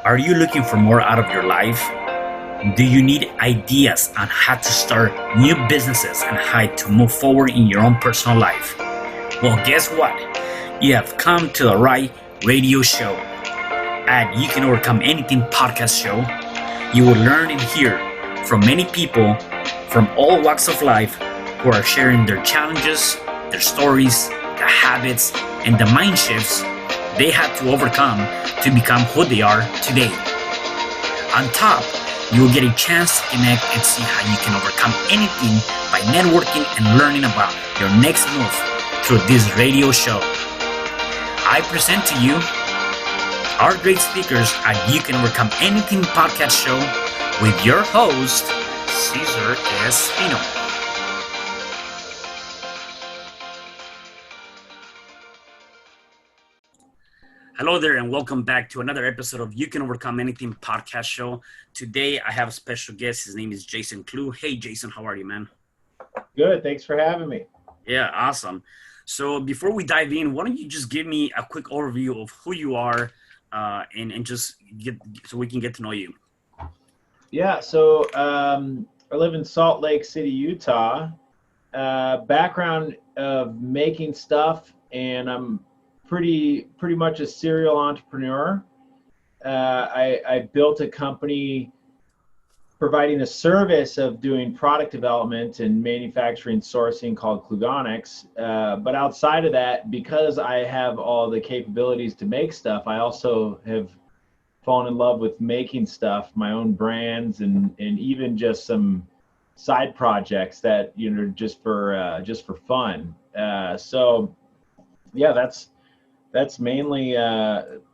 Are you looking for more out of your life? Do you need ideas on how to start new businesses and how to move forward in your own personal life? Well, guess what? You have come to the right radio show. At You Can Overcome Anything podcast show, you will learn and hear from many people from all walks of life who are sharing their challenges, their stories, the habits, and the mind shifts they had to overcome to become who they are today. On top, you will get a chance to connect and see how you can overcome anything by networking and learning about your next move through this radio show. I present to you our great speakers at You Can Overcome Anything podcast show with your host, Cesar Espino. Hello there and welcome back to another episode of You Can Overcome Anything podcast show. Today I have a special guest. His name is Jason Klug. Hey Jason, how are you, man? Good, thanks for having me. Yeah, awesome. So before we dive in, why don't you just give me a quick overview of who you are and just so we can get to know you. Yeah, so I live in Salt Lake City, Utah. Background of making stuff, and I'm pretty much a serial entrepreneur. I built a company providing a service of doing product development and manufacturing sourcing called Klugonyx. But outside of that, because I have all the capabilities to make stuff, I also have fallen in love with making stuff, my own brands, and even just some side projects that, you know, just for fun. So yeah, that's mainly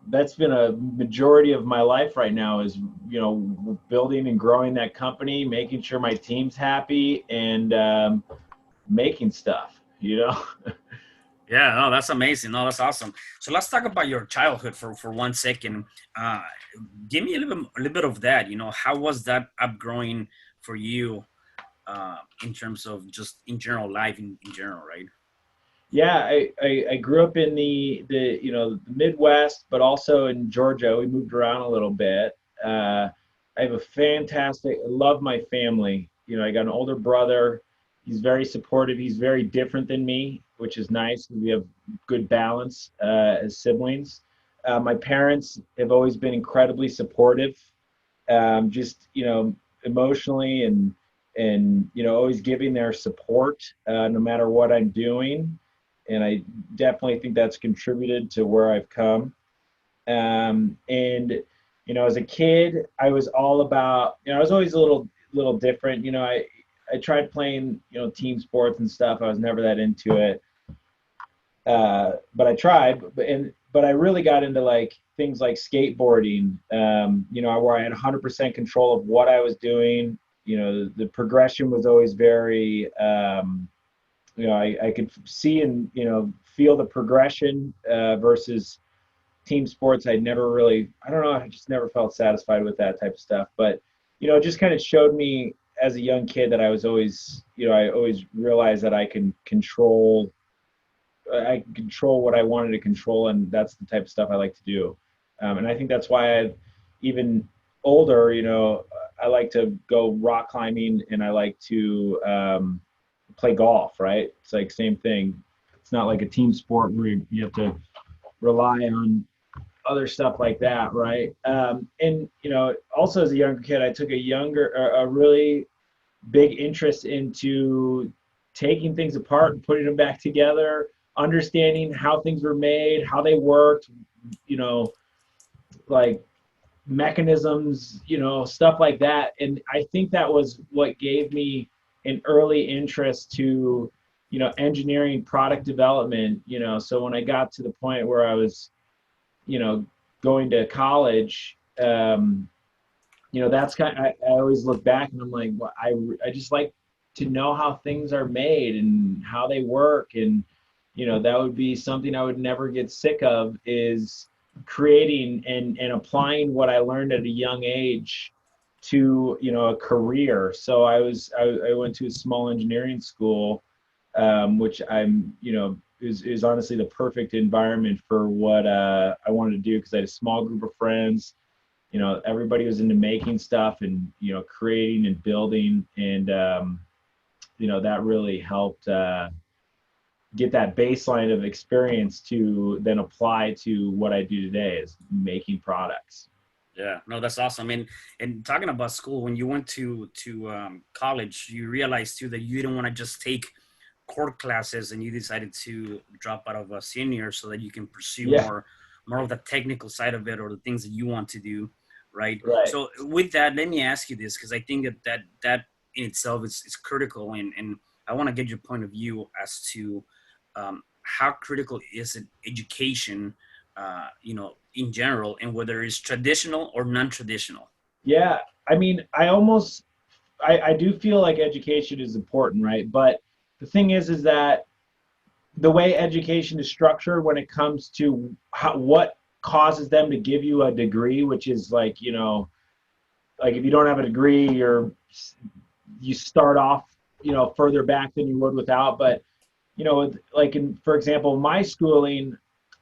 that's been a majority of my life right now, is, you know, building and growing that company, making sure my team's happy, and making stuff, you know. Yeah, no, that's amazing. No, that's awesome. So let's talk about your childhood for 1 second. Give me a little bit of that. You know, how was that upgrowing for you in terms of just in general life in general, right? Yeah, I grew up in the you know, the Midwest, but also in Georgia. We moved around a little bit. I have I love my family. You know, I got an older brother. He's very supportive. He's very different than me, which is nice. We have good balance as siblings. My parents have always been incredibly supportive, just, you know, emotionally, and you know, always giving their support no matter what I'm doing. And I definitely think that's contributed to where I've come. And you know, as a kid, I was all about, you know, I was always a little different. You know, I tried playing, you know, team sports and stuff. I was never that into it, but I tried. But I really got into like things like skateboarding. You know, where I had 100% control of what I was doing. You know, the progression was always very you know, I could see and, you know, feel the progression versus team sports. I don't know, I just never felt satisfied with that type of stuff. But, you know, it just kind of showed me as a young kid that I was always, you know, I always realized that I can control what I wanted to control, and that's the type of stuff I like to do. And I think that's why even older, you know, I like to go rock climbing, and I like to play golf, right? It's like same thing. It's not like a team sport where you have to rely on other stuff like that, right? And you know, also as a younger kid, I took a really big interest into taking things apart and putting them back together, understanding how things were made, how they worked, you know, like mechanisms, you know, stuff like that. And I think that was what gave me an early interest to, you know, engineering, product development. You know, so when I got to the point where I was, you know, going to college, you know, that's I always look back and I'm like, well, I just like to know how things are made and how they work. And, you know, that would be something I would never get sick of, is creating and applying what I learned at a young age to, you know, a career. So I went to a small engineering school, which you know, is honestly the perfect environment for what I wanted to do, because I had a small group of friends. everybody was into making stuff and, creating and building. And, that really helped get that baseline of experience to then apply to what I do today is making products. Yeah, no, that's awesome. And talking about school, when you went to college, you realized too that you didn't want to just take core classes, and you decided to drop out of a senior so that you can pursue Yeah, more of the technical side of it, or the things that you want to do, right? right. So with that, let me ask you this, because I think that in itself is critical, and I want to get your point of view as to how critical is it education, in general, and whether it's traditional or non-traditional. Yeah, I mean, I do feel like education is important, right? But the thing is that the way education is structured when it comes to what causes them to give you a degree, which is like, like if you don't have a degree, you start off, further back than you would without. But, like for example, my schooling,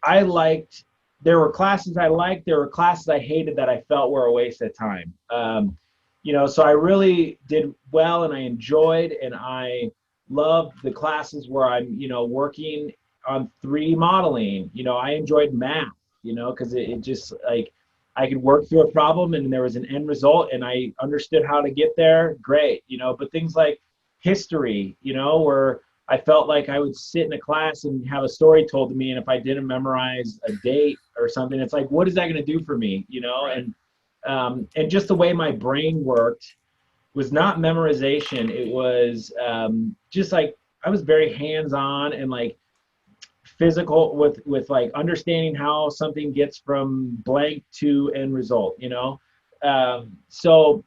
I liked, there were classes I liked, there were classes I hated that I felt were a waste of time. So I really did well and I enjoyed and I loved the classes where I'm, working on 3D modeling. I enjoyed math, because it just like I could work through a problem and there was an end result and I understood how to get there. Great, but things like history, where I felt like I would sit in a class and have a story told to me, and if I didn't memorize a date or something, it's like, what is that going to do for me, Right. and just the way my brain worked was not memorization. It was just like I was very hands-on and like physical with like understanding how something gets from blank to end result. So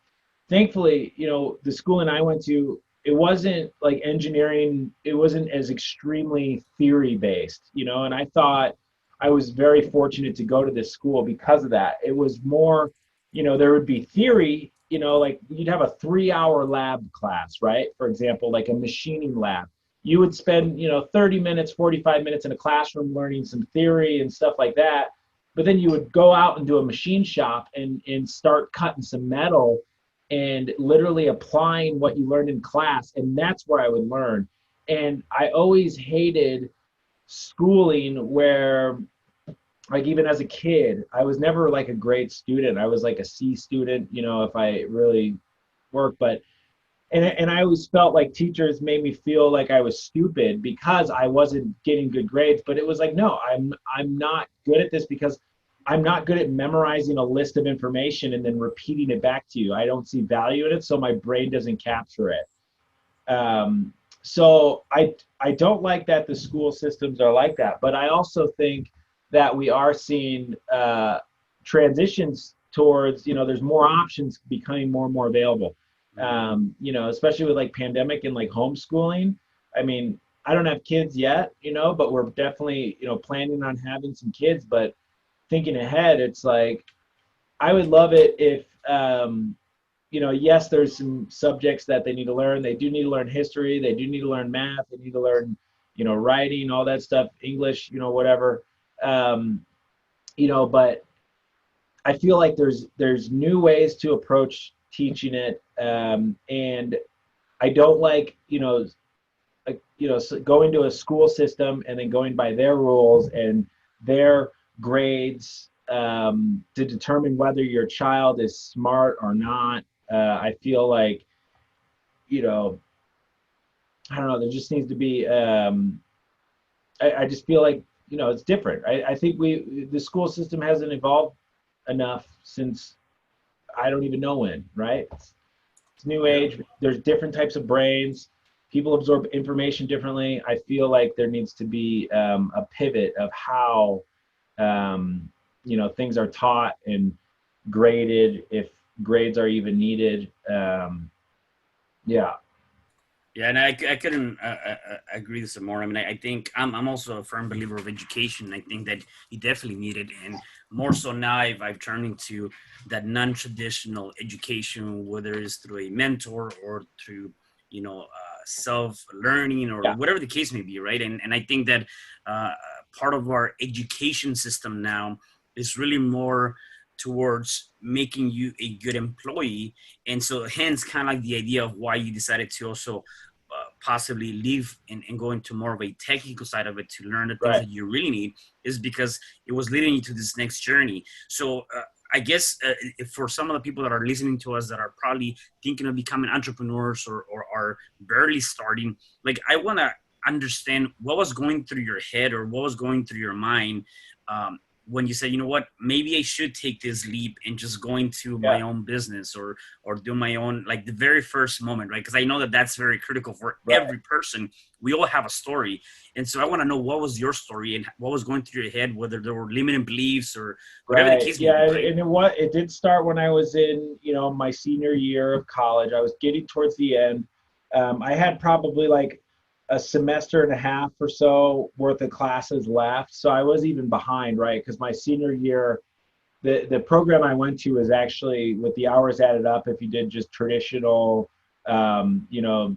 thankfully, the schooling I went to, it wasn't like engineering. It wasn't as extremely theory based, and I thought I was very fortunate to go to this school because of that. It was more, there would be theory, like you'd have a 3 hour lab class, right? For example, like a machining lab. You would spend, 30 minutes, 45 minutes in a classroom learning some theory and stuff like that. But then you would go out and do a machine shop and start cutting some metal and literally applying what you learned in class. And that's where I would learn. And I always hated schooling where, like, even as a kid, I was never like a great student. I was like a C student, if I really worked. But and I always felt like teachers made me feel like I was stupid because I wasn't getting good grades. But it was like, no, I'm not good at this because I'm not good at memorizing a list of information and then repeating it back to you. I don't see value in it, so my brain doesn't capture it. So I don't like that the school systems are like that. But I also think that we are seeing transitions towards, there's more options becoming more and more available. Especially with like pandemic and like homeschooling. I mean, I don't have kids yet, but we're definitely, planning on having some kids. But thinking ahead, it's like I would love it if, yes, there's some subjects that they need to learn. They do need to learn history. They do need to learn math. They need to learn, writing, all that stuff, English, whatever. Um, but I feel like there's new ways to approach teaching it, and I don't like going to a school system and then going by their rules and their grades to determine whether your child is smart or not. I feel like you know I don't know. There just needs to be. I just feel like it's different. I think the school system hasn't evolved enough since I don't even know when. Right? It's new Yeah. age. There's different types of brains. People absorb information differently. I feel like there needs to be a pivot of how things are taught and graded, if grades are even needed. Yeah. Yeah, and I couldn't agree with some more. I mean, I think I'm also a firm believer of education. I think that you definitely need it, and more so now I've turned into that non-traditional education, whether it's through a mentor or through self-learning or Yeah. whatever the case may be, right? And I think that part of our education system now is really more. towards making you a good employee. And so hence kind of like the idea of why you decided to also possibly leave and go into more of a technical side of it to learn the things Right. that you really need, is because it was leading you to this next journey. So I guess for some of the people that are listening to us that are probably thinking of becoming entrepreneurs, or are barely starting, like I want to understand what was going through your head or what was going through your mind when you said, you know what, maybe I should take this leap and just go into Yeah. my own business, or do my own, like the very first moment, right? Because I know that that's very critical for Right. every person. We all have a story. And so I want to know, what was your story and what was going through your head, whether there were limiting beliefs or whatever the Right. case may Yeah. be, right? And it did start when I was in, my senior year of college. I was getting towards the end. I had probably like a semester and a half or so worth of classes left. So I was even behind, right? Because my senior year, the program I went to was actually, with the hours added up, if you did just traditional, um, you know,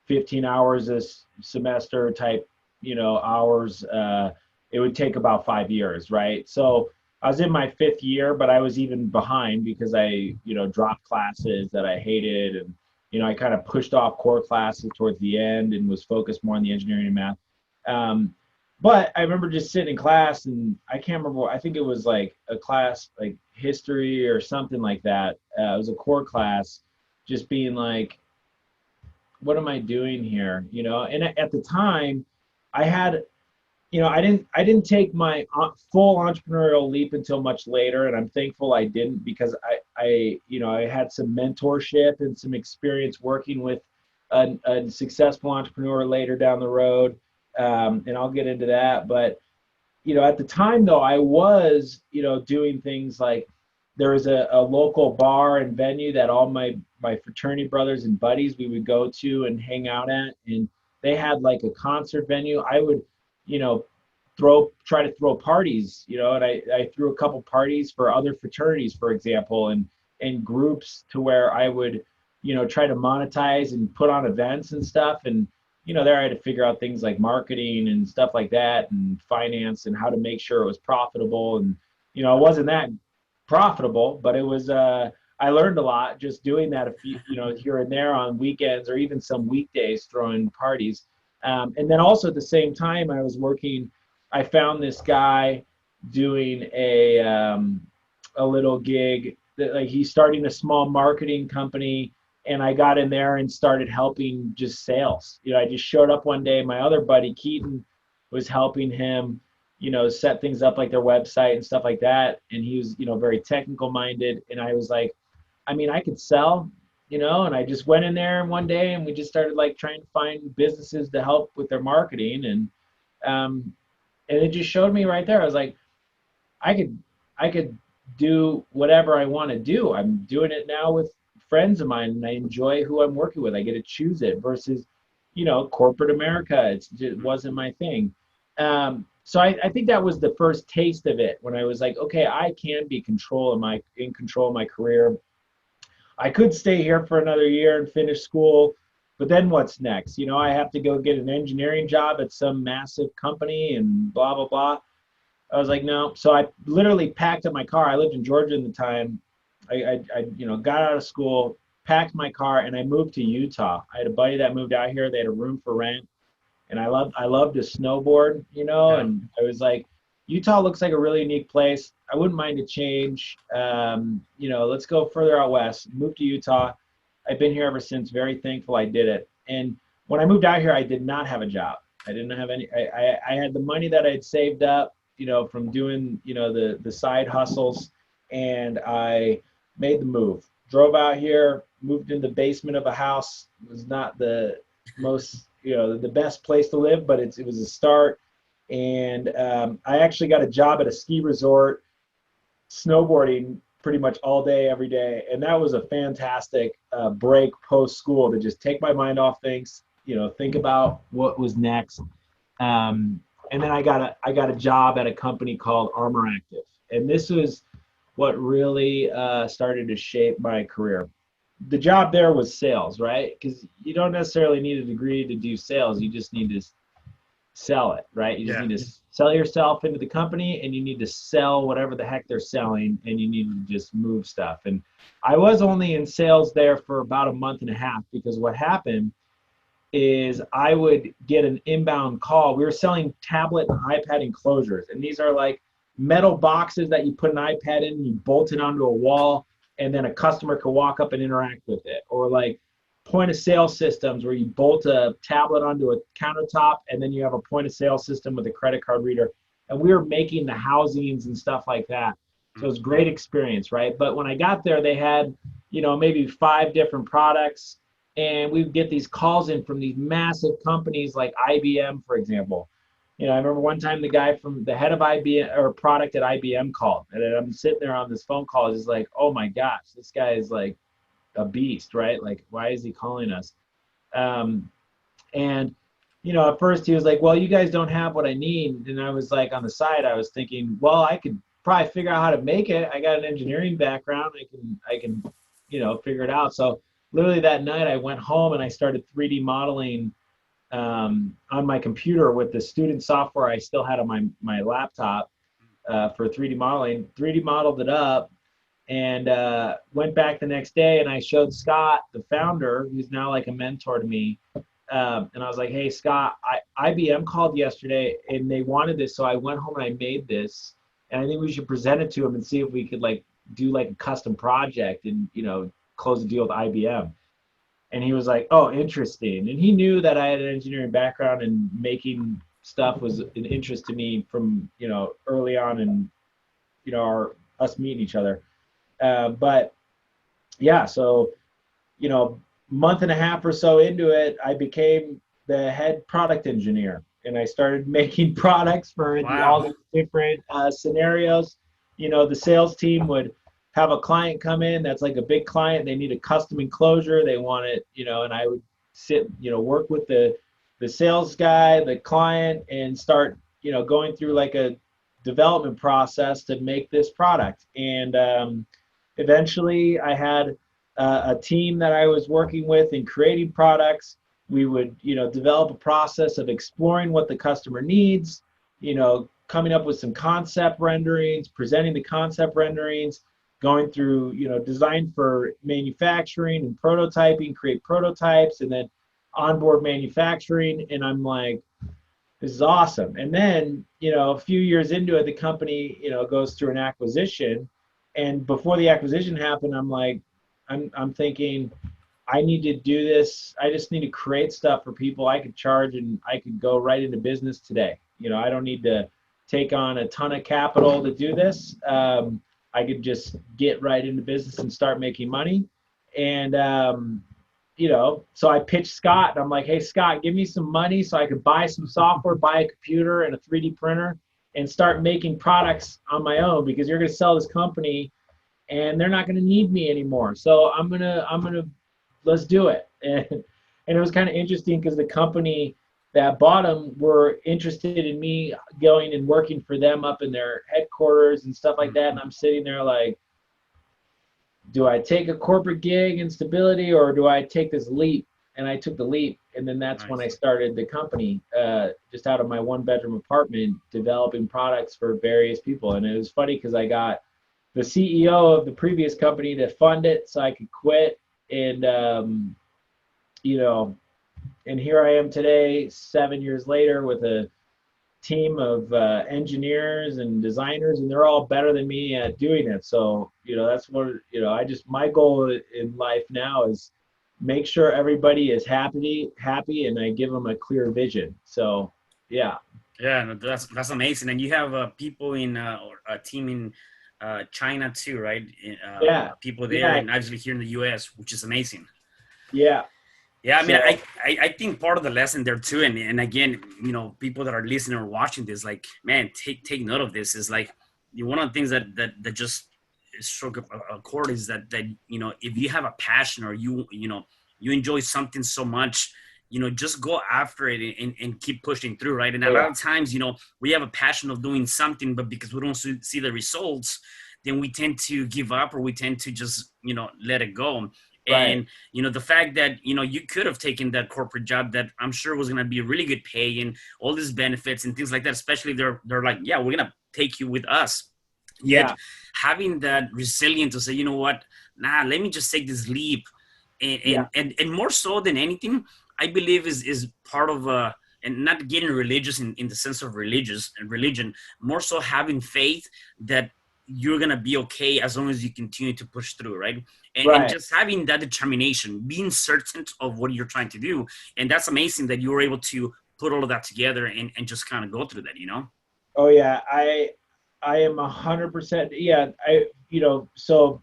15 hours a semester type, hours, it would take about 5 years, right? So I was in my fifth year, but I was even behind because I, dropped classes that I hated. And, I kind of pushed off core classes towards the end and was focused more on the engineering and math. Um, but I remember just sitting in class, and I can't remember, I think it was like a class like history or something like that. It was a core class, just being like, what am I doing here? And at the time, I had, I didn't take my full entrepreneurial leap until much later, and I'm thankful I didn't, because I had some mentorship and some experience working with a successful entrepreneur later down the road, and I'll get into that. But at the time though, I was, doing things like, there was a local bar and venue that all my fraternity brothers and buddies, we would go to and hang out at, and they had like a concert venue. I would, you know, try to throw parties, and I threw a couple parties for other fraternities, for example, and groups, to where I would, try to monetize and put on events and stuff. And there I had to figure out things like marketing and stuff like that, and finance, and how to make sure it was profitable. And it wasn't that profitable, but it was. I learned a lot just doing that, a few, here and there on weekends, or even some weekdays, throwing parties. And then also at the same time, I was working. I found this guy doing a little gig that, like, he's starting a small marketing company, and I got in there and started helping just sales. I just showed up one day. My other buddy Keaton was helping him, set things up, like their website and stuff like that. And he was, very technical minded. And I was like, I mean, I could sell, and I just went in there one day, and we just started like trying to find businesses to help with their marketing. And it just showed me right there. I was like, I could do whatever I want to do. I'm doing it now with friends of mine, and I enjoy who I'm working with. I get to choose it versus, corporate America. It wasn't my thing. So I think that was the first taste of it, when I was like, okay, I can be in control of my career. I could stay here for another year and finish school, but then what's next? I have to go get an engineering job at some massive company and blah blah blah. I was like, no. So I literally packed up my car. I lived in Georgia at the time. I got out of school, packed my car, and I moved to Utah. I had a buddy that moved out here. They had a room for rent, and I loved to snowboard, Yeah. and I was like, Utah looks like a really unique place. I wouldn't mind a change. Let's go further out west. Moved to Utah. I've been here ever since. Very thankful I did it. And when I moved out here, I did not have a job. I didn't have any. I had the money that I'd saved up, from doing, the side hustles, and I made the move. Drove out here, moved in the basement of a house. It was not the most, the best place to live, but it was a start. And I actually got a job at a ski resort, snowboarding pretty much all day, every day. And that was a fantastic break post school, to just take my mind off things, think about what was next. And then I got a job at a company called Armor Active. And this was what really started to shape my career. The job there was sales, right? Because you don't necessarily need a degree to do sales. You just need to sell it, right? You just Yeah. need to sell yourself into the company, and you need to sell whatever the heck they're selling, and you need to just move stuff. And I was only in sales there for about a month and a half, because what happened is I would get an inbound call. We were selling tablet and iPad enclosures, and these are like metal boxes that you put an iPad in, you bolt it onto a wall, and then a customer can walk up and interact with it. Or like point of sale systems where you bolt a tablet onto a countertop, and then you have a point of sale system with a credit card reader. And we were making the housings and stuff like that. So it was a great experience, right? But when I got there, they had, maybe 5 different products, and we would get these calls in from these massive companies like IBM, for example. I remember one time the guy from the head of IBM or product at IBM called, and I'm sitting there on this phone call. He's like, "Oh my gosh, this guy is like a beast, right? Like, why is he calling us?" Um, and at first he was like, "Well, you guys don't have what I need," and I was like, on the side, I was thinking, "Well, I could probably figure out how to make it. I got an engineering background. I can, figure it out." So literally that night, I went home and I started 3D modeling on my computer with the student software I still had on my laptop for 3D modeling. 3D modeled it up, and went back the next day, and I showed Scott, the founder, who's now like a mentor to me. And I was like, "Hey, Scott, IBM called yesterday and they wanted this." So I went home and I made this, and I think we should present it to him and see if we could like do like a custom project and, close a deal with IBM. And he was like, "Oh, interesting." And he knew that I had an engineering background, and making stuff was an interest to me from, early on in, us meeting each other. But yeah, so, month and a half or so into it, I became the head product engineer, and I started making products for all Wow. the different scenarios. The sales team would have a client come in that's like a big client. They need a custom enclosure. They want it, and I would sit, work with the sales guy, the client, and start, going through like a development process to make this product. And eventually, I had a team that I was working with in creating products. We would, develop a process of exploring what the customer needs, coming up with some concept renderings, presenting the concept renderings, going through, design for manufacturing and prototyping, create prototypes, and then onboard manufacturing. And I'm like, this is awesome. And then, a few years into it, the company, goes through an acquisition. And before the acquisition happened, I'm like, I'm thinking, I need to do this. I just need to create stuff for people I could charge, and I could go right into business today. I don't need to take on a ton of capital to do this. I could just get right into business and start making money. And so I pitched Scott, and I'm like, "Hey, Scott, give me some money so I could buy some software, buy a computer and a 3D printer, and start making products on my own, because you're going to sell this company and they're not going to need me anymore. So I'm gonna let's do it." And it was kind of interesting, because the company that bought them were interested in me going and working for them up in their headquarters and stuff like that. And I'm sitting there like, do I take a corporate gig and stability, or do I take this leap? And I took the leap, and then that's when I Nice. started the company, just out of my 1-bedroom apartment, developing products for various people. And it was funny, because I got the CEO of the previous company to fund it so I could quit. And you know, and here I am today, 7 years later, with a team of engineers and designers, and they're all better than me at doing it. So, that's what, my goal in life now is make sure everybody is happy, and I give them a clear vision. So, yeah. Yeah, no, that's amazing. And you have people in or a team in China too, right? Yeah. People there, Yeah. and obviously here in the U.S., which is amazing. Yeah. Yeah, I mean, So, I think part of the lesson there too, and again, people that are listening or watching this, like, man, take note of this. Is like, one of the things that just struck a chord is that if you have a passion, or you enjoy something so much, just go after it, and keep pushing through, right? And a lot yeah. of times, we have a passion of doing something, but because we don't see the results, then we tend to give up, or we tend to just let it go. Right. And the fact that you could have taken that corporate job that I'm sure was going to be really good pay and all these benefits and things like that, especially they're like, yeah, we're going to take you with us. Yet Yeah. having that resilience to say, you know what, nah, let me just take this leap. and Yeah. and and more so than anything, I believe is part of and not getting religious in the sense of religious and religion, more so having faith that you're gonna be okay as long as you continue to push through, right? And Right. just having that determination, being certain of what you're trying to do. And that's amazing that you were able to put all of that together and just kind of go through that. Oh yeah. I am 100%. Yeah. So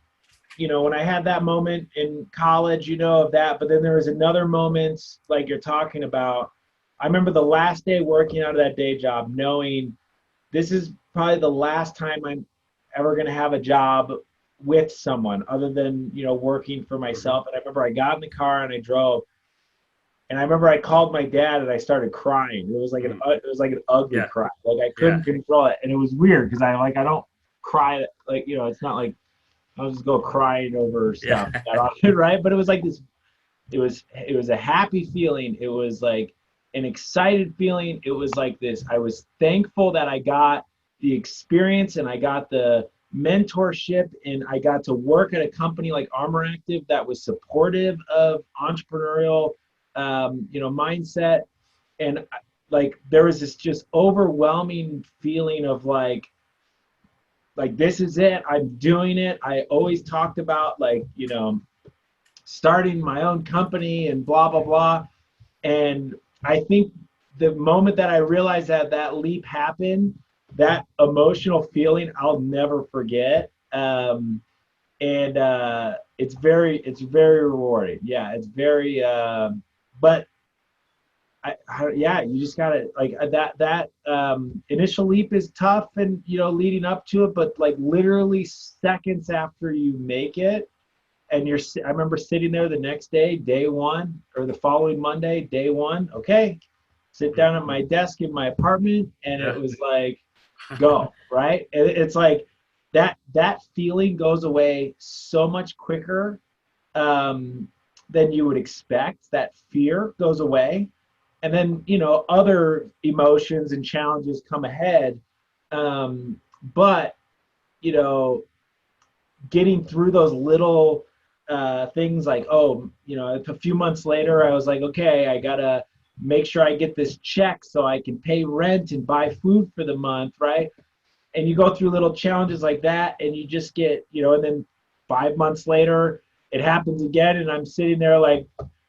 when I had that moment in college, of that, but then there was another moment like you're talking about. I remember the last day working out of that day job, knowing this is probably the last time I'm ever going to have a job with someone other than, working for Mm-hmm. myself. And I remember I got in the car and I drove, and I remember I called my dad and I started crying. Mm-hmm. It was like an ugly Yeah. cry. Like I Yeah. couldn't control it. And it was weird because I don't cry, like, it's not like I'll just go crying over Yeah. stuff that often, right? But it was like this. It was a happy feeling. It was like an excited feeling. It was like this. I was thankful that I got the experience and I got the mentorship and I got to work at a company like Armor Active that was supportive of entrepreneurial, mindset. And like there was this just overwhelming feeling of like this is it. I'm doing it. I always talked about like starting my own company and blah blah blah. And I think the moment that I realized that that leap happened, that emotional feeling I'll never forget. And it's very rewarding. Yeah, it's very. But yeah, you just gotta like that initial leap is tough, and leading up to it, but like literally seconds after you make it, and I remember sitting there the next day, day one, or the following Monday, day one. Okay, sit down at my desk in my apartment, and it Yeah. was like, go, right. And it's like that feeling goes away so much quicker, um, than you would expect. That fear goes away, and then other emotions and challenges come ahead. But you know getting through those little things, like, oh, a few months later I was like, okay, I gotta make sure I get this check so I can pay rent and buy food for the month, right? And you go through little challenges like that, and you just get, and then 5 months later it happens again, and I'm sitting there like,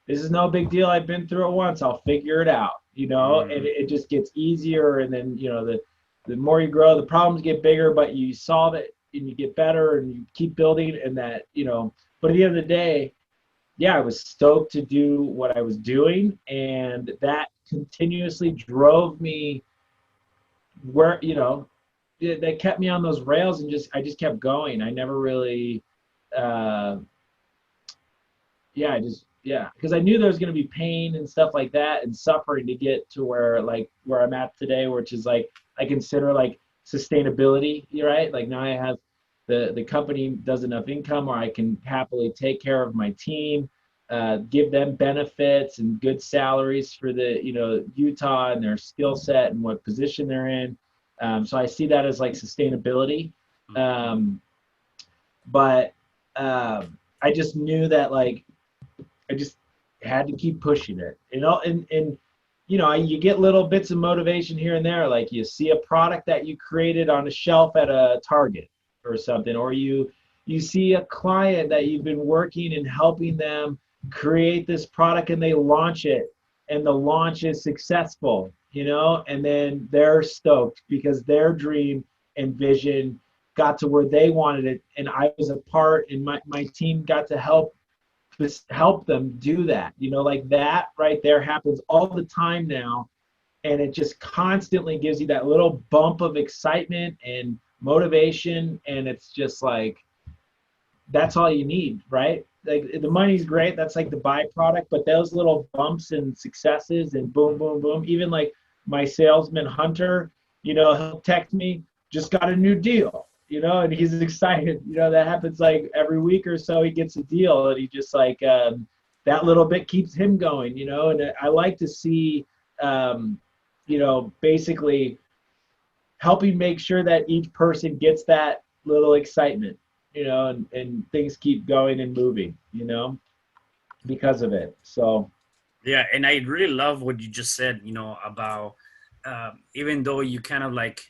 this is no big deal, I've been through it once, I'll figure it out, and Mm-hmm. it just gets easier. And then the more you grow, the problems get bigger, but you solve it and you get better and you keep building. And that, but at the end of the day, yeah, I was stoked to do what I was doing, and that continuously drove me where, that kept me on those rails, and I just kept going. I never really, uh, yeah, because I knew there was going to be pain and stuff like that and suffering to get to where I'm at today, which is like I consider like sustainability, right? Like now I have the company does enough income where I can happily take care of my team, give them benefits and good salaries for the Utah and their skill set and what position they're in. So I see that as like sustainability. Um, but I just knew that like I just had to keep pushing it, and you get little bits of motivation here and there, like you see a product that you created on a shelf at a Target or something, or you see a client that you've been working and helping them create this product, and they launch it, and the launch is successful, and then they're stoked because their dream and vision got to where they wanted it, and I was a part, and my team got to help them do that. Like that right there happens all the time now. And it just constantly gives you that little bump of excitement and motivation. And it's just like, that's all you need, right? Like the money's great. That's like the byproduct, but those little bumps and successes and boom, boom, boom, even like my salesman Hunter, he'll text me, just got a new deal, and he's excited. That happens like every week or so. He gets a deal, and he just like that little bit keeps him going. And I like to see, basically helping make sure that each person gets that little excitement, and things keep going and moving, because of it. So Yeah, and I really love what you just said, about even though you kind of like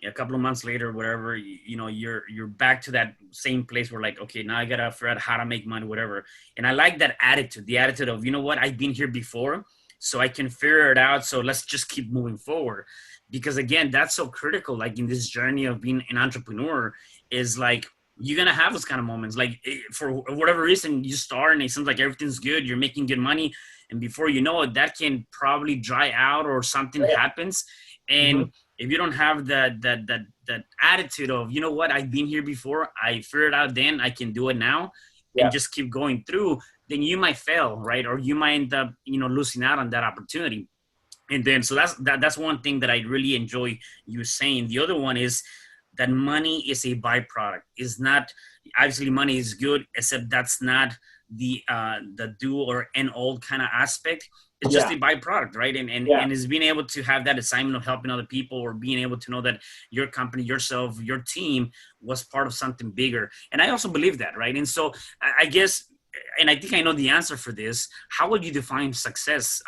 a couple of months later, whatever, you're back to that same place where like, okay, now I gotta figure out how to make money, whatever. And I like that attitude, the attitude of, you know what, I've been here before, so I can figure it out. So let's just keep moving forward. Because again, that's so critical, like in this journey of being an entrepreneur, is like you're gonna have those kind of moments. Like for whatever reason, you start and it seems like everything's good, you're making good money, and before you know it, that can probably dry out or something happens. mm-hmm. And if you don't have that attitude of, you know what, I've been here before, I figured out then, I can do it now, and Yeah. just keep going through, then you might fail, right? Or you might end up, losing out on that opportunity. And then, so that's one thing that I really enjoy you saying. The other one is that money is a byproduct. Is not, obviously money is good, except that's not the do or end all kind of aspect. It's just Yeah. a byproduct, right? Yeah. And is being able to have that assignment of helping other people, or being able to know that your company, yourself, your team was part of something bigger. And I also believe that, right? And so I guess, and I think I know the answer for this. How would you define success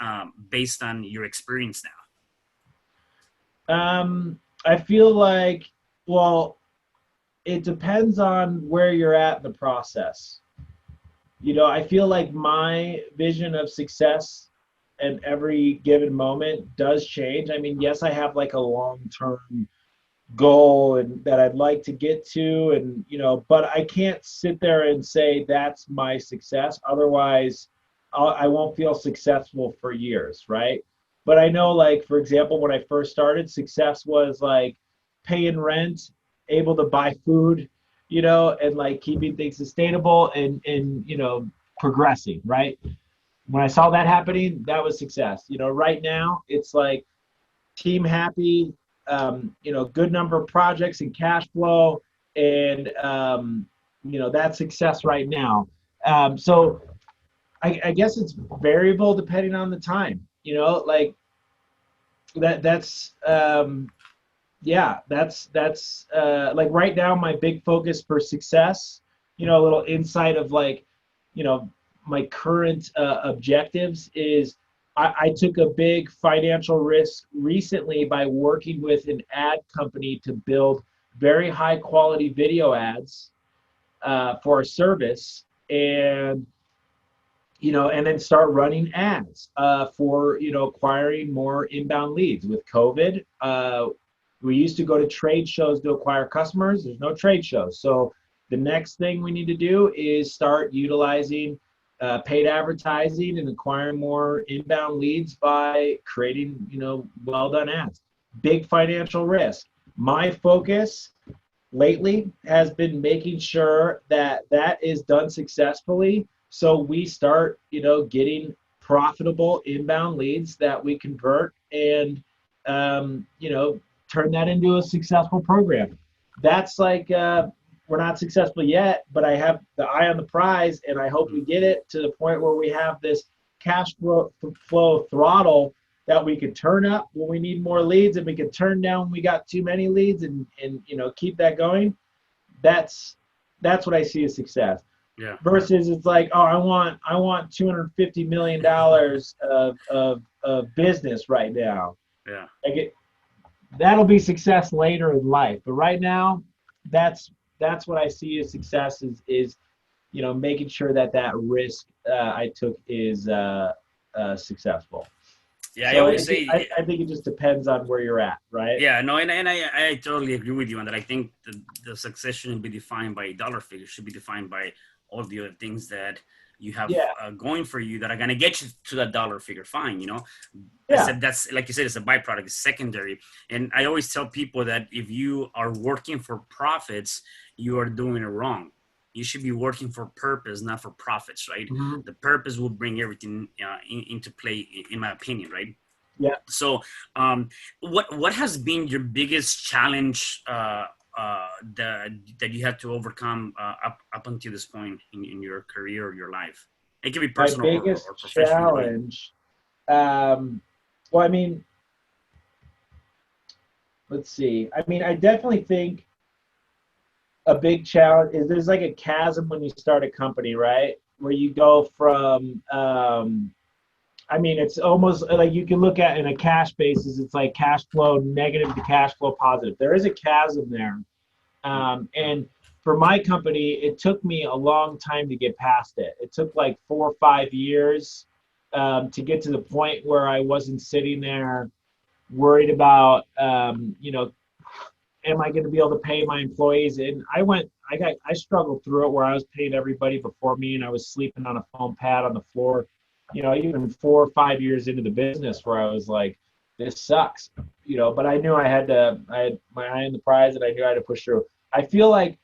based on your experience I feel like, well, it depends on where you're at in the process. I feel like my vision of success at every given moment does change. I mean, yes, I have like a long-term goal and that I'd like to get to, and but I can't sit there and say that's my success. Otherwise, I won't feel successful for years, right? But I know, like for example, when I first started, success was like paying rent, able to buy food, and like keeping things sustainable and progressing, right? When I saw that happening, that was success. Right now it's like team happy, good number of projects and cash flow, and that's success right now. So I guess it's variable depending on the time. Like that's yeah, that's like right now my big focus for success. A little insight of like, you know, my current objectives is I took a big financial risk recently by working with an ad company to build very high quality video ads for a service, and then start running ads for acquiring more inbound leads. With COVID, we used to go to trade shows to acquire customers. There's no trade shows, so the next thing we need to do is start utilizing paid advertising and acquiring more inbound leads by creating well done ads. Big financial risk. My focus lately has been making sure that that is done successfully, so we start getting profitable inbound leads that we convert and turn that into a successful program. That's like we're not successful yet, but I have the eye on the prize, and I hope we get it to the point where we have this cash flow throttle that we could turn up when we need more leads, and we could turn down when we got too many leads, and keep that going. That's what I see as success. Yeah. Versus it's like, oh, I want $250 million of business right now. Yeah. That'll be success later in life, but right now, that's what I see as success is making sure that risk I took is successful. Yeah, So I always say, I think it just depends on where you're at, right? yeah, no, and I totally agree with you on that. I think the success shouldn't be defined by dollar figures; should be defined by all the other things that you have going for you that are gonna get you to that dollar figure. Fine, Yeah. Except that's, like you said, it's a byproduct, it's secondary. And I always tell people that if you are working for profits, you are doing it wrong. You should be working for purpose, not for profits, right? Mm-hmm. The purpose will bring everything into play, in my opinion, right? Yeah. So, what has been your biggest challenge that you had to overcome up until this point in your career or your life? It can be My personal or biggest professional, right? challenge, well, I mean, let's see. I mean, I definitely think a big challenge is there's like a chasm when you start a company, right? Where you go from, I mean, it's almost like you can look at in a cash basis, it's like cash flow negative to cash flow positive. There is a chasm there. And for my company, it took me a long time to get past it. It took like 4 or 5 years to get to the point where I wasn't sitting there worried about, am I going to be able to pay my employees? And I struggled through it where I was paying everybody before me and I was sleeping on a foam pad on the floor, even 4 or 5 years into the business where I was like, this sucks, but I knew I had my eye on the prize and I knew I had to push through. I feel like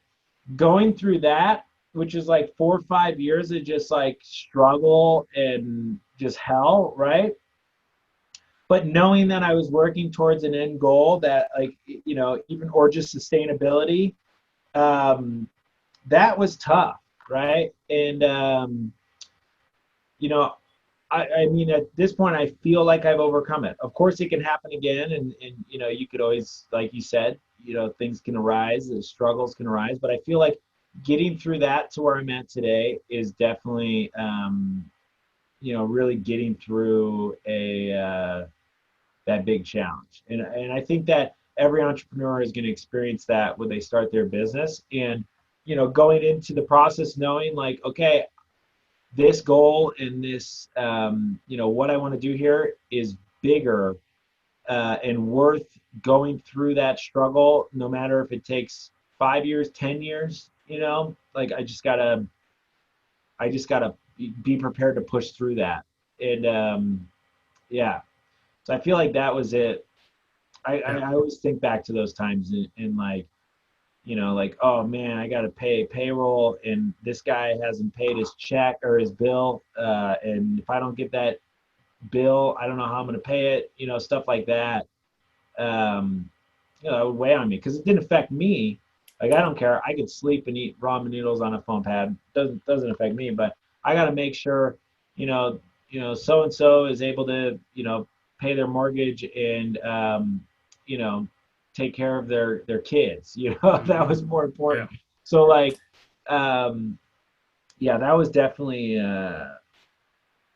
going through that, which is like 4 or 5 years of just like struggle and just hell, right? But knowing that I was working towards an end goal that like, even or just sustainability, um, that was tough, right? And you know, I mean, at this point, I feel like I've overcome it. Of course, it can happen again, and you could always, like you said, things can arise, the struggles can arise. But I feel like getting through that to where I'm at today is definitely, really getting through that big challenge. And I think that every entrepreneur is going to experience that when they start their business. And going into the process knowing like, okay, this goal and this, what I want to do here is bigger and worth going through that struggle, no matter if it takes 5 years, 10 years, like I just gotta be prepared to push through that. And yeah, so I feel like that was it. Yeah. I always think back to those times and like, like, oh man, I got to pay payroll and this guy hasn't paid his check or his bill. And if I don't get that bill, I don't know how I'm going to pay it, stuff like that. Um, it would weigh on me because it didn't affect me. Like, I don't care. I could sleep and eat ramen noodles on a foam pad. Doesn't affect me, but I got to make sure, so and so is able to, pay their mortgage and, you know, take care of their kids. That Hmm. was more Yeah. important. So like, um, yeah, that was definitely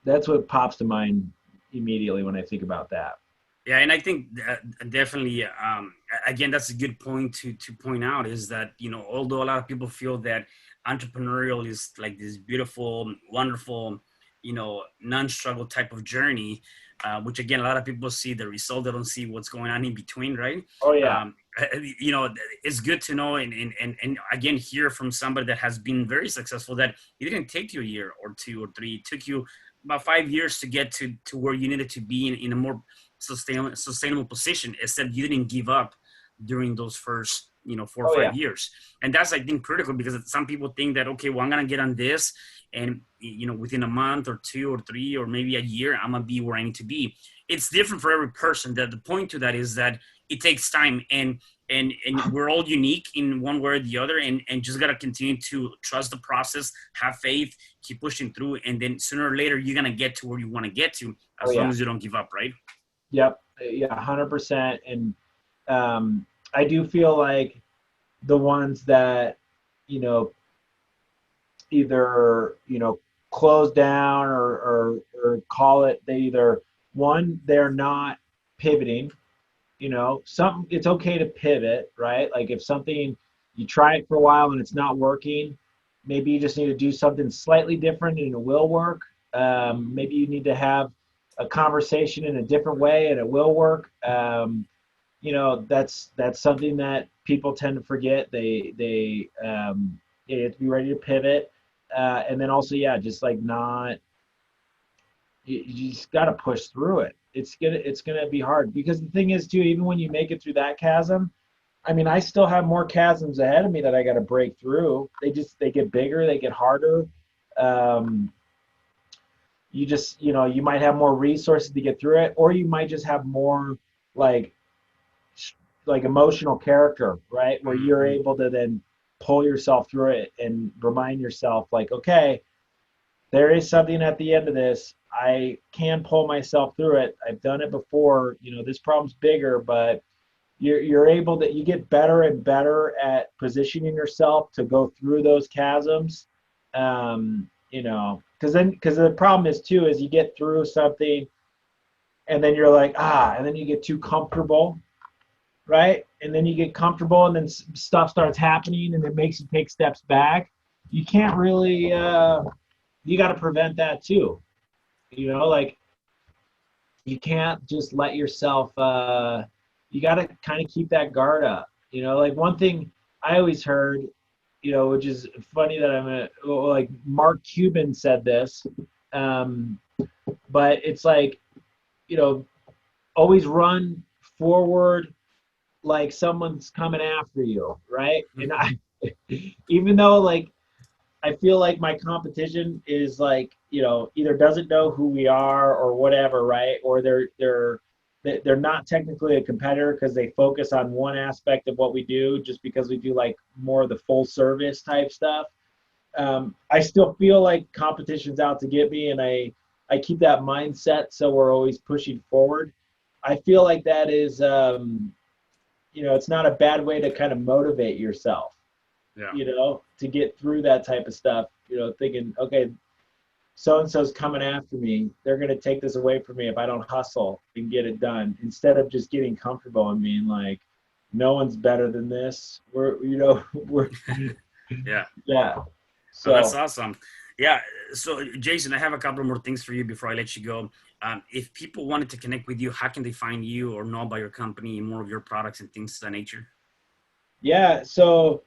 that's what pops to mind immediately when I think about that. Yeah, and I think definitely, again, that's a good point to point out is that although a lot of people feel that entrepreneurial is like this beautiful, wonderful, non-struggle type of journey, which again a lot of people see the result, they don't see what's going on in between, right? Oh yeah, Um, it's good to know and again hear from somebody that has been very successful that it didn't take you a year or two or three, it took you about 5 years to get to where you needed to be in a more sustainable position, except you didn't give up during those first four or oh five yeah, years. And that's, I think, critical because some people think that, okay, well, I'm gonna get on this and within a month or two or three or maybe a year I'm gonna be where I need to be. It's different for every person. That the point to that is that it takes time, and we're all unique in one way or the other, and just gotta continue to trust the process, have faith, keep pushing through, and then sooner or later you're gonna get to where you want to get to, oh as long yeah, as you don't give up, right? yep, yeah, 100%. And I do feel like the ones that you know either close down or call it, they either one, they're not pivoting. Something, it's okay to pivot, right? Like if something, you try it for a while and it's not working, maybe you just need to do something slightly different and it will work. Maybe you need to have a conversation in a different way and it will work. That's something that people tend to forget. They have to be ready to pivot. And then also, yeah, just like not, you just got to push through it. It's gonna be hard because the thing is too, even when you make it through that chasm, I mean, I still have more chasms ahead of me that I got to break through. They get bigger, they get harder. Um, you might have more resources to get through it, or you might just have more like like emotional character, right? Where you're Mhm. able to then pull yourself through it and remind yourself like, okay, there is something at the end of this. I can pull myself through it. I've done it before. You know, this problem's bigger, but you're able to, you get better and better at positioning yourself to go through those chasms. You know, because the problem is too is you get through something and then you're like, and then you get too comfortable, right? And then you get comfortable, and then stuff starts happening, and it makes you take steps back. You can't really. You got to prevent that too. You know, like you can't just let yourself. You got to kind of keep that guard up. You know, like one thing I always heard, you know, which is funny that like Mark Cuban said this, um, but it's like, you know, always run forward like someone's coming after you, right? And I, even though like I feel like my competition is like, you know, either doesn't know who we are or whatever, right? Or they're not technically a competitor because they focus on one aspect of what we do, just because we do like more of the full service type stuff. I still feel like competition's out to get me, and I keep that mindset, so we're always pushing forward. I feel like that is, you know, it's not a bad way to kind of motivate yourself, Yeah. you know, to get through that type of stuff, you know, thinking, okay, so and so's coming after me. They're going to take this away from me if I don't hustle and get it done, instead of just getting comfortable and being like, no one's better than this. We're, you know, we're, Yeah. yeah. Oh, that's So, awesome. Yeah. So, Jason, I have a couple more things for you before I let you go. If people wanted to connect with you, how can they find you or know about your company, more of your products and things of that nature? yeah. So,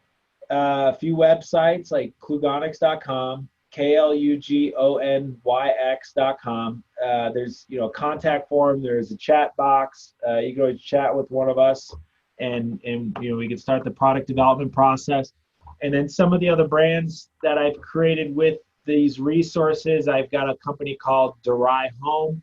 a few websites like Klugonyx.com, Klugonyx.com. There's, you know, a contact form. There's a chat box. You can always chat with one of us, and you know, we can start the product development process. And then some of the other brands that I've created with these resources, I've got a company called Dorai Home,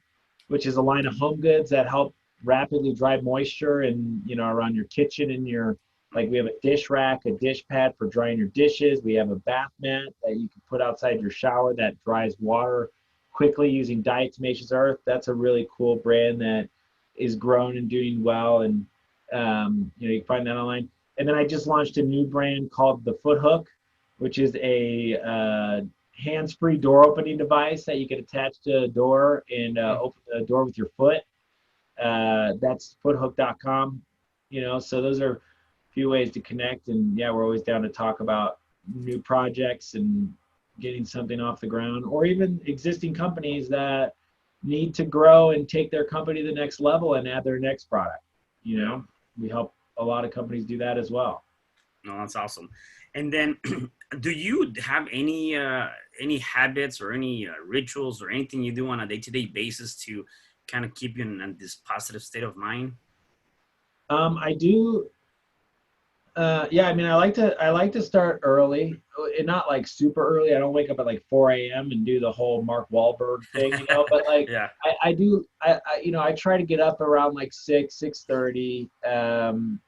which is a line of home goods that help rapidly dry moisture and, you know, around your kitchen and your, like we have a dish rack, a dish pad for drying your dishes. We have a bath mat that you can put outside your shower that dries water quickly using diatomaceous earth. That's a really cool brand that is grown and doing well, and you know, you can find that online. And then I just launched a new brand called the Foot Hook, which is a hands-free door opening device that you can attach to a door and open the door with your foot. That's foothook.com. You know, so those are a few ways to connect. And yeah, we're always down to talk about new projects and getting something off the ground, or even existing companies that need to grow and take their company to the next level and add their next product. You Yeah. know, we help a lot of companies do that as well. No, that's awesome. And then, do you have any habits or any rituals or anything you do on a day-to-day basis to kind of keep you in this positive state of mind? I do. Yeah, I mean, I like to start early, and not like super early. I don't wake up at like 4 a.m. and do the whole Mark Wahlberg thing, you know. But like, Yeah. I do. You know, I try to get up around like 6:30.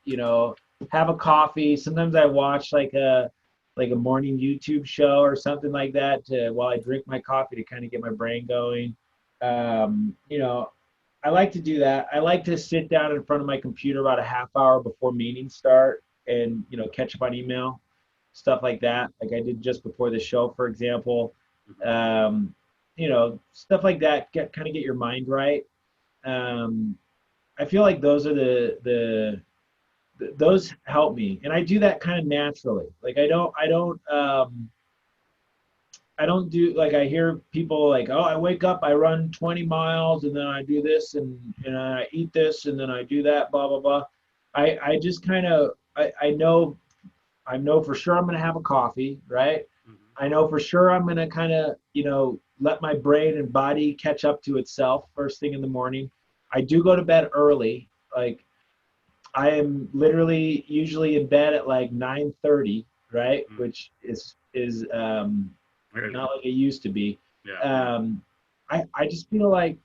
You know, have a coffee. Sometimes I watch like a morning YouTube show or something like that while I drink my coffee to kind of get my brain going. You know, I like to do that. I like to sit down in front of my computer about a half hour before meetings start, and, you know, catch up on email, stuff like that. Like I did just before the show, for example. Mhm. Um, you know, stuff like that. Get your mind right. Um, I feel like those are those help me, and I do that kind of naturally. Like I don't do, like, I hear people like, oh, I wake up, I run 20 miles, and then I do this, and I eat this, and then I do that, blah blah blah. I just kind of, I know for sure I'm gonna have a coffee, right? Mhm. I know for sure I'm gonna kind of, you know, let my brain and body catch up to itself first thing in the morning. I do go to bed early. Like I am literally usually in bed at like 9:30, right? Mhm. Which is Really? not like it used to be. Yeah. Um, I just feel like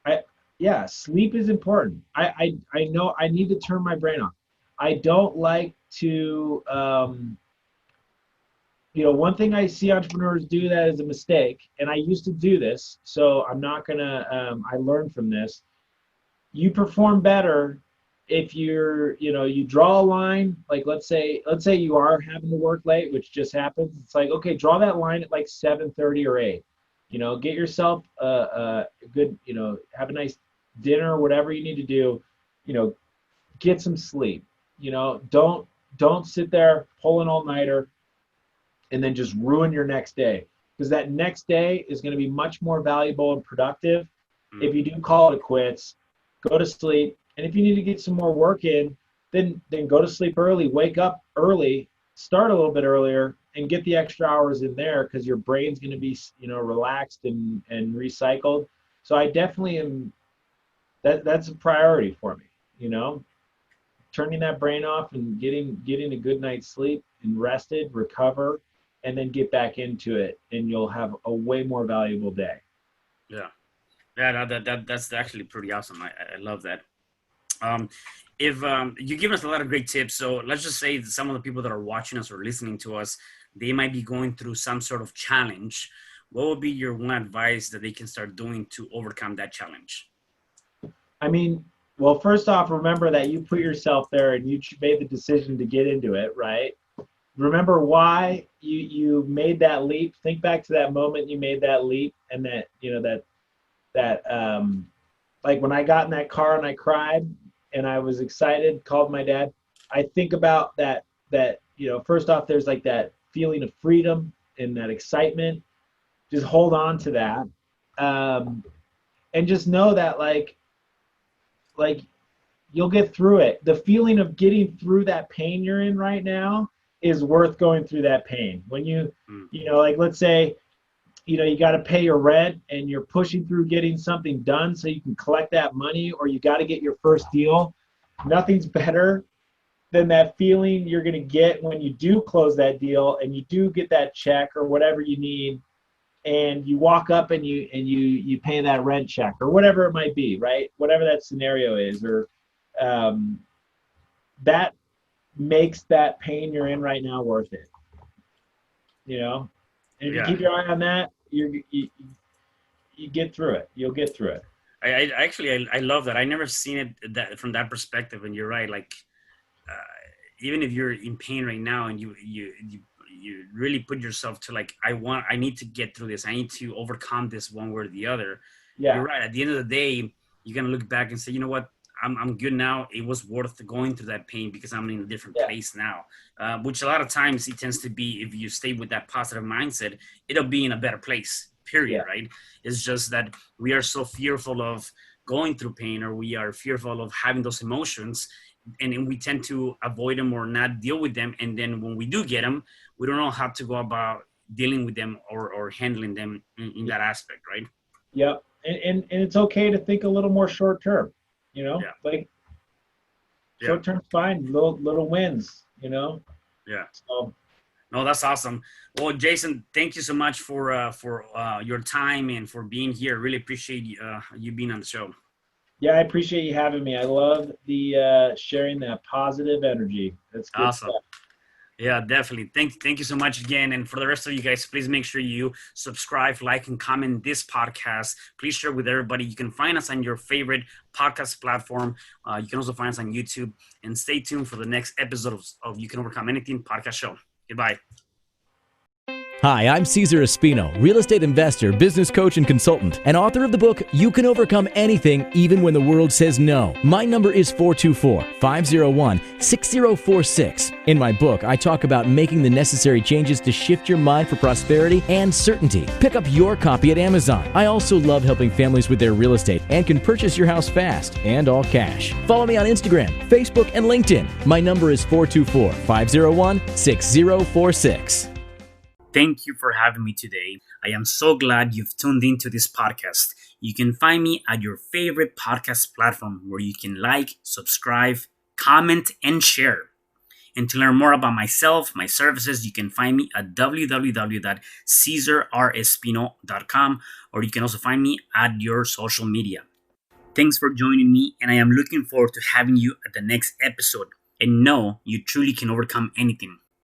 I, yeah, sleep is important. I know I need to turn my brain off. I don't like to, one thing I see entrepreneurs do that is a mistake, and I used to do this, so I'm not gonna, I learned from this. You perform better if you draw a line, like let's say you are having to work late, which just happens. It's like, okay, draw that line at like 7:30 or 8. Get yourself a good, have a nice dinner or whatever you need to do. You know, get some sleep. Don't sit there pulling all-nighter and then just ruin your next day, because that next day is going to be much more valuable and productive if you do call it quits, go to sleep, and if you need to get some more work in, then go to sleep early, wake up early, start a little bit earlier, and get the extra hours in there, because your brain's going to be relaxed and recycled. So I definitely am. That's a priority for me. Turning that brain off and getting a good night's sleep and rested, recover, and then get back into it, and you'll have a way more valuable day. Yeah. Yeah, that's actually pretty awesome. I love that. Um, if you give us a lot of great tips, so let's just say that some of the people that are watching us or listening to us, they might be going through some sort of challenge. What would be your one advice that they can start doing to overcome that challenge? I mean, well, first off, remember that you put yourself there and you made the decision to get into it, right? Remember why you made that leap. Think back to that moment you made that leap, and that like when I got in that car and I cried and I was excited, called my dad. I think about that, first off, there's like that feeling of freedom and that excitement. Just hold on to that. And just know that like you'll get through it. The feeling of getting through that pain you're in right now is worth going through that pain. When like let's say, you got to pay your rent and you're pushing through getting something done so you can collect that money, or you got to get your first deal. Nothing's better than that feeling you're going to get when you do close that deal and you do get that check or whatever you need, and you walk up and you pay that rent check or whatever it might be, right? Whatever that scenario is, or that makes that pain you're in right now worth it. And if you Yeah. keep your eye on that, you get through it. You'll get through it. I love that. I never seen it that from that perspective, and you're right. Like uh, even if you're in pain right now and you really put yourself to like, I need to get through this. I need to overcome this one way or the other. Yeah. You're right. At the end of the day, you're gonna look back and say, you know what? I'm good now. It was worth going through that pain because I'm in a different place now. Which a lot of times it tends to be, if you stay with that positive mindset, it'll be in a better place. Period. Yeah. Right? It's just that we are so fearful of going through pain, or we are fearful of having those emotions, and we tend to avoid them or not deal with them. And then when we do get them, we don't know how to go about dealing with them or handling them in that aspect, right? Yep. And it's okay to think a little more short term, Yeah. like Yeah. short term's fine, little wins, Yeah. So No, that's awesome. Well, Jason, thank you so much for your time and for being here. Really appreciate you being on the show. yeah, I appreciate you having me. I love the sharing that positive energy. That's good Awesome. stuff. Yeah, definitely. Thank you so much again. And for the rest of you guys, please make sure you subscribe, like, and comment this podcast. Please share with everybody. You can find us on your favorite podcast platform. You can also find us on YouTube. And stay tuned for the next episode of You Can Overcome Anything podcast show. Goodbye. Hi, I'm Cesar Espino, real estate investor, business coach, and consultant, and author of the book, You Can Overcome Anything, Even When the World Says No. My number is 424-501-6046. In my book, I talk about making the necessary changes to shift your mind for prosperity and certainty. Pick up your copy at Amazon. I also love helping families with their real estate and can purchase your house fast and all cash. Follow me on Instagram, Facebook, and LinkedIn. My number is 424-501-6046. Thank you for having me today. I am so glad you've tuned into this podcast. You can find me at your favorite podcast platform where you can like, subscribe, comment, and share. And to learn more about myself, my services, you can find me at www.cesarrespino.com, or you can also find me at your social media. Thanks for joining me, and I am looking forward to having you at the next episode. and know you truly can overcome anything.